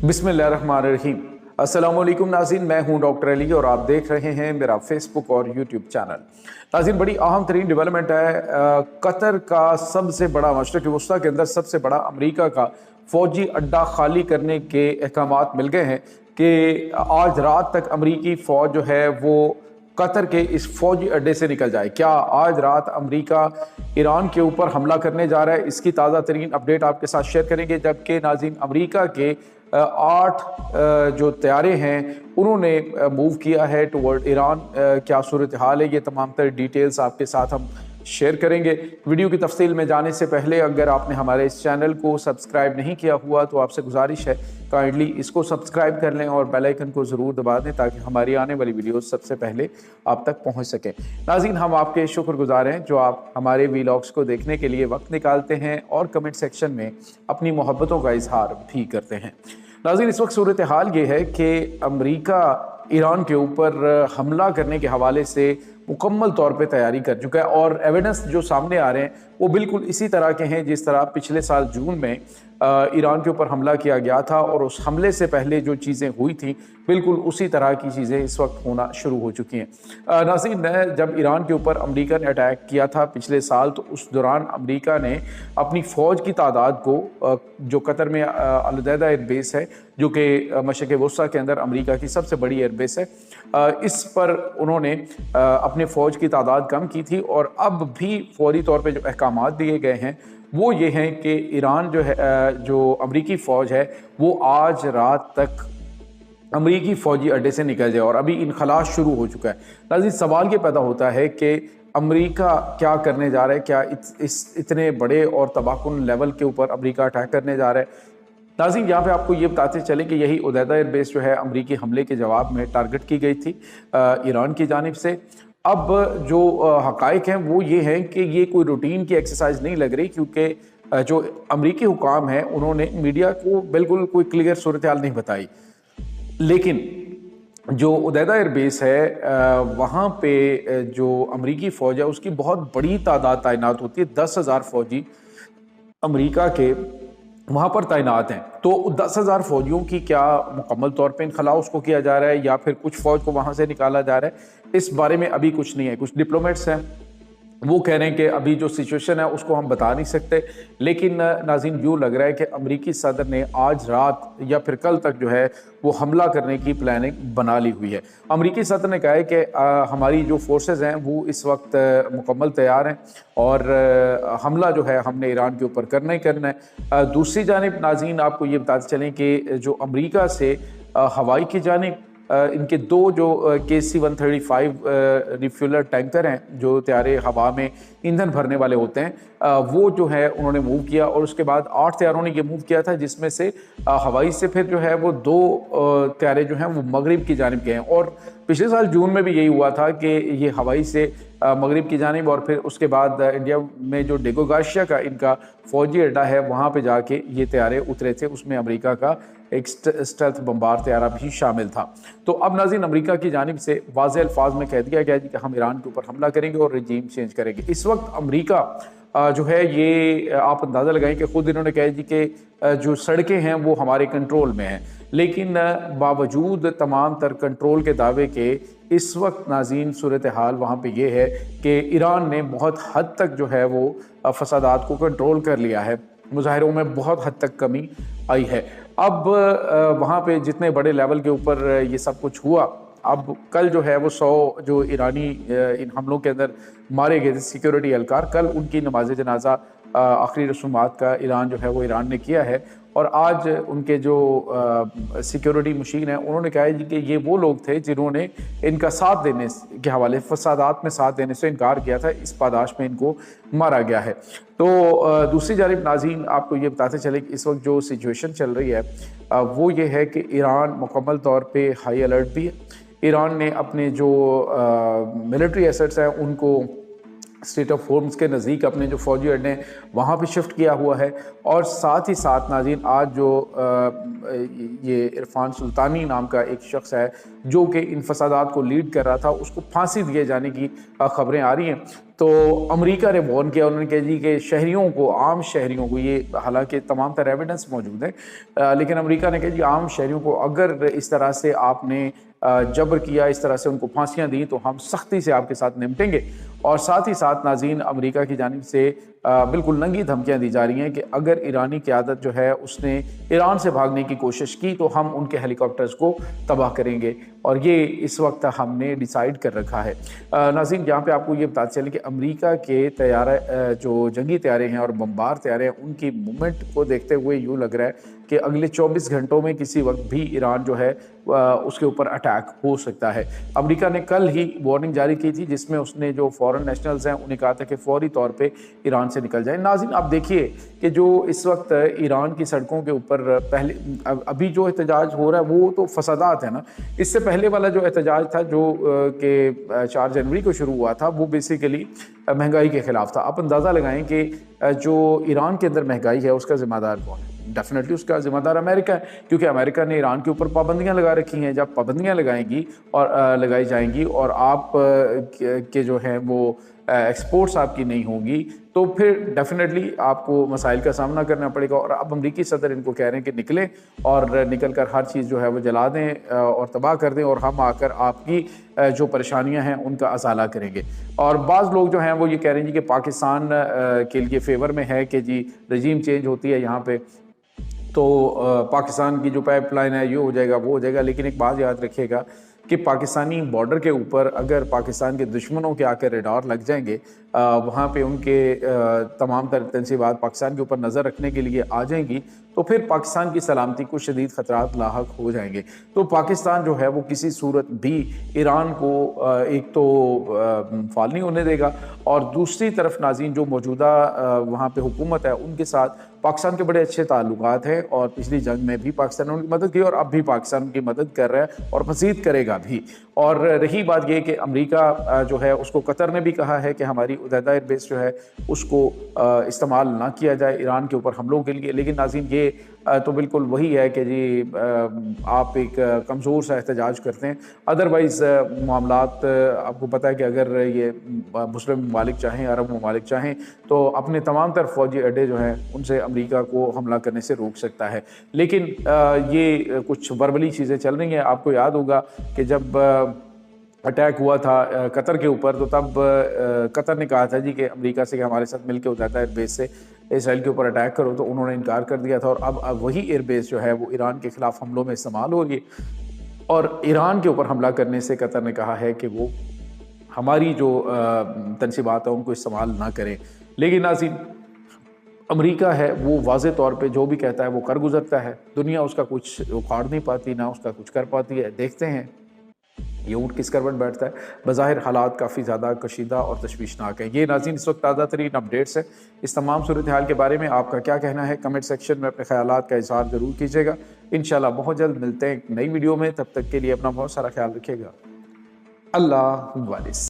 बिस्मिल्लाहिर्रहमानिर्रहीम। अस्सलाम वालेकुम नाज़रीन, मैं हूं डॉक्टर अली और आप देख रहे हैं मेरा फेसबुक और यूट्यूब चैनल। नाज़रीन, बड़ी अहम तरीन डेवलपमेंट है। कतर का सबसे बड़ा, मशरिक़ वस्ता के अंदर सबसे बड़ा अमेरिका का फ़ौजी अड्डा खाली करने के अहकामात मिल गए हैं कि आज रात तक अमेरिकी फ़ौज जो है वो कतर के इस फौजी अड्डे से निकल जाए। क्या आज रात अमेरिका ईरान के ऊपर हमला करने जा रहा है? इसकी ताज़ा तरीन अपडेट आपके साथ शेयर करेंगे। जबकि नाज़रीन, अमेरिका के 8 जो तैयारे हैं उन्होंने मूव किया है टुवर्ड ईरान। क्या सूरत हाल है, ये तमाम तर डिटेल्स आपके साथ हम शेयर करेंगे। वीडियो की तफसील में जाने से पहले अगर आपने हमारे इस चैनल को सब्सक्राइब नहीं किया हुआ तो आपसे गुजारिश है काइंडली इसको सब्सक्राइब कर लें और बेल आइकन को ज़रूर दबा दें ताकि हमारी आने वाली वीडियोस सबसे पहले आप तक पहुंच सकें। नाज़रीन, हम आपके शुक्रगुजार हैं जो आप हमारे वीलॉग्स को देखने के लिए वक्त निकालते हैं और कमेंट सेक्शन में अपनी मोहब्बतों का इजहार भी करते हैं। नाज़रीन, इस वक्त सूरत हाल ये है कि अमेरिका ईरान के ऊपर हमला करने के हवाले से मुकम्मल तौर पे तैयारी कर चुका है और एविडेंस जो सामने आ रहे हैं वो बिल्कुल इसी तरह के हैं जिस तरह पिछले साल जून में ईरान के ऊपर हमला किया गया था और उस हमले से पहले जो चीज़ें हुई थी बिल्कुल उसी तरह की चीज़ें इस वक्त होना शुरू हो चुकी हैं। नाज़रीन, जब ईरान के ऊपर अमेरिका ने अटैक किया था पिछले साल तो उस दौरान अमेरिका ने अपनी फ़ौज की तादाद को, जो कतर में अलहदा एयरबेस है जो कि मशरिक़ वस्ता के अंदर अमेरिका की सबसे बड़ी एयरबेस है, इस पर उन्होंने अपने फ़ौज की तादाद कम की थी। और अब भी फौरी तौर पे जो अहकामात दिए गए हैं वो ये हैं कि ईरान जो है, जो अमेरिकी फ़ौज है वो आज रात तक अमेरिकी फ़ौजी अड्डे से निकल जाए और अभी इनखला शुरू हो चुका है। नाज़रीन, सवाल ये पैदा होता है कि अमेरिका क्या करने जा रहा है? क्या इस इतने बड़े और तबाहकुन लेवल के ऊपर अमेरिका अटैक करने जा रहा है? नाज़रीन, यहाँ पे आपको ये बताते चलें कि यही उदैदा एयरबेस जो है अमेरिकी हमले के जवाब में टारगेट की गई थी ईरान की जानिब से। अब जो हक़ाइक़ हैं वो ये हैं कि ये कोई रूटीन की एक्सरसाइज नहीं लग रही, क्योंकि जो अमेरिकी हुकाम हैं उन्होंने मीडिया को बिल्कुल कोई क्लियर सूरत हाल नहीं बताई। लेकिन जो उदैदा एयरबेस है वहाँ पे जो अमेरिकी फ़ौज है उसकी बहुत बड़ी तादाद तैनात होती है। 10,000 फ़ौजी अमेरिका के वहाँ पर तैनात हैं। तो 10,000 फ़ौजियों की क्या मुकम्मल तौर पे इनखला उसको किया जा रहा है या फिर कुछ फ़ौज को वहाँ से निकाला जा रहा है, इस बारे में अभी कुछ नहीं है। कुछ डिप्लोमेट्स हैं वो कह रहे हैं कि अभी जो सिचुएशन है उसको हम बता नहीं सकते। लेकिन नाज़रीन, यूँ लग रहा है कि अमेरिकी सदर ने आज रात या फिर कल तक जो है वो हमला करने की प्लानिंग बना ली हुई है। अमेरिकी सदर ने कहा है कि हमारी जो फोर्सेस हैं वो इस वक्त मुकम्मल तैयार हैं और हमला जो है हमने ईरान के ऊपर करना ही करना है। दूसरी जानिब नाज़रीन, आपको ये बताते चलें कि जो अमेरिका से हवाई की जानिब इनके 2 जो KC-135 रिफ्यूलर टैंकर हैं जो तैयारे हवा में ईंधन भरने वाले होते हैं, वो जो है उन्होंने मूव किया और उसके बाद 8 तैयारों ने ये मूव किया था, जिसमें से हवाई से फिर जो है वो 2 तैयारे जो हैं वो मगरिब की जानिब गए हैं। और पिछले साल जून में भी यही हुआ था कि ये हवाई से मगरिब की जानिब और फिर उसके बाद इंडिया में जो डेगो गार्सिया का इनका फ़ौजी अड्डा है वहाँ पे जाके ये तैयारे उतरे थे। उसमें अमेरिका का एक स्टेल्थ बम्बार तैयारा भी शामिल था। तो अब नाज़रीन, अमेरिका की जानिब से वाज़ेह अल्फाज में कह दिया गया कि हम ईरान के ऊपर हमला करेंगे और रजीम चेंज करेंगे। इस वक्त अमेरिका जो है ये आप अंदाज़ा लगाएं कि ख़ुद इन्होंने कहा जी कि जो सड़कें हैं वो हमारे कंट्रोल में हैं, लेकिन बावजूद तमाम तर कंट्रोल के दावे के इस वक्त नाज़रीन सूरत हाल वहाँ पे ये है कि ईरान ने बहुत हद तक जो है वो फसादात को कंट्रोल कर लिया है। मुजाहिरों में बहुत हद तक कमी आई है। अब वहाँ पे जितने बड़े लेवल के ऊपर ये सब कुछ हुआ, अब कल जो है वो 100 जो ईरानी इन हमलों के अंदर मारे गए थे सिक्योरिटी एहलकार, कल उनकी नमाज जनाजा आखिरी रसूमात का ऐलान जो है वो ईरान ने किया है। और आज उनके जो सिक्योरिटी मशीन है उन्होंने कहा है कि ये वो लोग थे जिन्होंने इनका साथ देने के हवाले फसादात में साथ देने से इनकार किया था, इस पादाश में इनको मारा गया है। तो दूसरी जानिब नाज़रीन, आपको ये बताते चले कि इस वक्त जो सिचुएशन चल रही है वो ये है कि ईरान मुकम्मल तौर पे हाई अलर्ट भी है। ईरान ने अपने जो मिलिट्री एसेट्स हैं उनको स्टेट ऑफ होर्म्स के नज़दीक अपने जो फ़ौजी अड्डे हैं वहाँ पे शिफ्ट किया हुआ है। और साथ ही साथ नाज़रीन, आज जो ये इरफान सुल्तानी नाम का एक शख्स है जो कि इन फसादात को लीड कर रहा था, उसको फांसी दिए जाने की ख़बरें आ रही हैं। تو امریکہ نے وارن کیا، انہوں نے کہا جی کہ شہریوں کو، عام شہریوں کو، یہ حالانکہ تمام تر ایویڈنس موجود ہے، لیکن امریکہ نے کہا جی عام شہریوں کو اگر اس طرح سے آپ نے جبر کیا، اس طرح سے ان کو پھانسیاں دیں تو ہم سختی سے آپ کے ساتھ نمٹیں گے۔ اور ساتھ ہی ساتھ ناظرین امریکہ کی جانب سے بالکل ننگی دھمکیاں دی جا رہی ہیں کہ اگر ایرانی قیادت جو ہے اس نے ایران سے بھاگنے کی کوشش کی تو ہم ان کے ہیلی کاپٹرز کو تباہ کریں گے، اور یہ اس وقت ہم نے ڈیسائیڈ کر رکھا ہے۔ ناظرین یہاں پہ آپ کو یہ بتاتے چلیں کہ امریکہ کے طیارے جو جنگی طیارے ہیں اور بمبار طیارے ہیں، ان کی موومنٹ کو دیکھتے ہوئے یوں لگ رہا ہے کہ اگلے 24 گھنٹوں میں کسی وقت بھی ایران جو ہے اس کے اوپر اٹیک ہو سکتا ہے۔ امریکہ نے کل ہی وارننگ جاری کی تھی جس میں اس نے جو فورن نیشنلز ہیں انہیں کہا تھا کہ فوری طور پہ ایران سے نکل جائیں۔ ناظرین آپ دیکھیے کہ جو اس وقت ایران کی سڑکوں کے اوپر پہلے ابھی جو احتجاج ہو رہا ہے وہ تو فسادات ہیں نا، اس سے پہلے والا جو احتجاج تھا جو کہ 4 جنوری کو شروع ہوا تھا وہ بیسیکلی مہنگائی کے خلاف تھا۔ آپ اندازہ لگائیں کہ جو ایران کے اندر مہنگائی ہے اس کا ذمہ دار کون ہے؟ ڈیفینیٹلی اس کا ذمہ دار امریکہ ہے، کیونکہ امریکہ نے ایران کے اوپر پابندیاں لگا رکھی ہیں۔ جب پابندیاں لگائی جائیں گی اور آپ کے جو ہیں وہ ایکسپورٹس آپ کی نہیں ہوں گی تو پھر ڈیفینیٹلی آپ کو مسائل کا سامنا کرنا پڑے گا۔ اور اب امریکی صدر ان کو کہہ رہے ہیں کہ نکلیں اور نکل کر ہر چیز جو ہے وہ جلا دیں اور تباہ کر دیں، اور ہم آ کر آپ کی جو پریشانیاں ہیں ان کا ازالہ کریں گے۔ اور بعض لوگ جو ہیں وہ یہ کہہ رہے ہیں کہ پاکستان کے لیے فیور میں ہے کہ جی رجیم چینج ہوتی ہے یہاں پہ تو پاکستان کی جو پائپ لائن ہے یہ ہو جائے گا وہ ہو جائے گا، لیکن ایک بات یاد رکھیے گا کہ پاکستانی بارڈر کے اوپر اگر پاکستان کے دشمنوں کے آ کر ریڈار لگ جائیں گے، وہاں پہ ان کے تمام تر تنصیبات پاکستان کے اوپر نظر رکھنے کے لیے آ جائیں گی تو پھر پاکستان کی سلامتی کو شدید خطرات لاحق ہو جائیں گے۔ تو پاکستان جو ہے وہ کسی صورت بھی ایران کو ایک تو فال نہیں ہونے دے گا، اور دوسری طرف ناظرین جو موجودہ وہاں پہ حکومت ہے ان کے ساتھ پاکستان کے بڑے اچھے تعلقات ہیں، اور پچھلی جنگ میں بھی پاکستان نے ان کی مدد کی اور اب بھی پاکستان کی مدد کر رہا ہے اور مزید کرے گا بھی۔ اور رہی بات یہ کہ امریکہ جو ہے اس کو قطر نے بھی کہا ہے کہ ہماری عدیدہ ایئر بیس جو ہے اس کو استعمال نہ کیا جائے ایران کے اوپر حملوں کے لیے، لیکن ناظرین یہ تو بالکل وہی ہے کہ جی آپ ایک کمزور سا احتجاج کرتے ہیں، ادروائز معاملات آپ کو پتہ ہے کہ اگر یہ مسلم ممالک چاہیں، عرب ممالک چاہیں تو اپنے تمام تر فوجی اڈے جو ہیں ان سے امریکہ کو حملہ کرنے سے روک سکتا ہے، لیکن یہ کچھ وربلی چیزیں چل رہی ہیں۔ آپ کو یاد ہوگا کہ جب اٹیک ہوا تھا قطر کے اوپر تو تب قطر نے کہا تھا جی کہ امریکہ سے کہ ہمارے ساتھ مل کے عدیدہ ایئر بیس سے اسرائیل کے اوپر اٹیک کرو، تو انہوں نے انکار کر دیا تھا، اور اب وہی ایئر بیس جو ہے وہ ایران کے خلاف حملوں میں استعمال ہو رہی ہے، اور ایران کے اوپر حملہ کرنے سے قطر نے کہا ہے کہ وہ ہماری جو تنصیبات ہیں ان کو استعمال نہ کریں۔ لیکن ناظرین امریکہ ہے وہ واضح طور پہ جو بھی کہتا ہے وہ کر گزرتا ہے، دنیا اس کا کچھ اکھاڑ نہیں پاتی، نہ اس کا کچھ کر پاتی ہے۔ دیکھتے ہیں یہ اونٹ کس کروٹ بیٹھتا ہے۔ بظاہر حالات کافی زیادہ کشیدہ اور تشویشناک ہیں۔ یہ ناظرین اس وقت تازہ ترین اپڈیٹس ہیں۔ اس تمام صورتحال کے بارے میں آپ کا کیا کہنا ہے؟ کمنٹ سیکشن میں اپنے خیالات کا اظہار ضرور کیجیے گا۔ انشاءاللہ بہت جلد ملتے ہیں ایک نئی ویڈیو میں، تب تک کے لیے اپنا بہت سارا خیال رکھیے گا۔ اللہ حافظ۔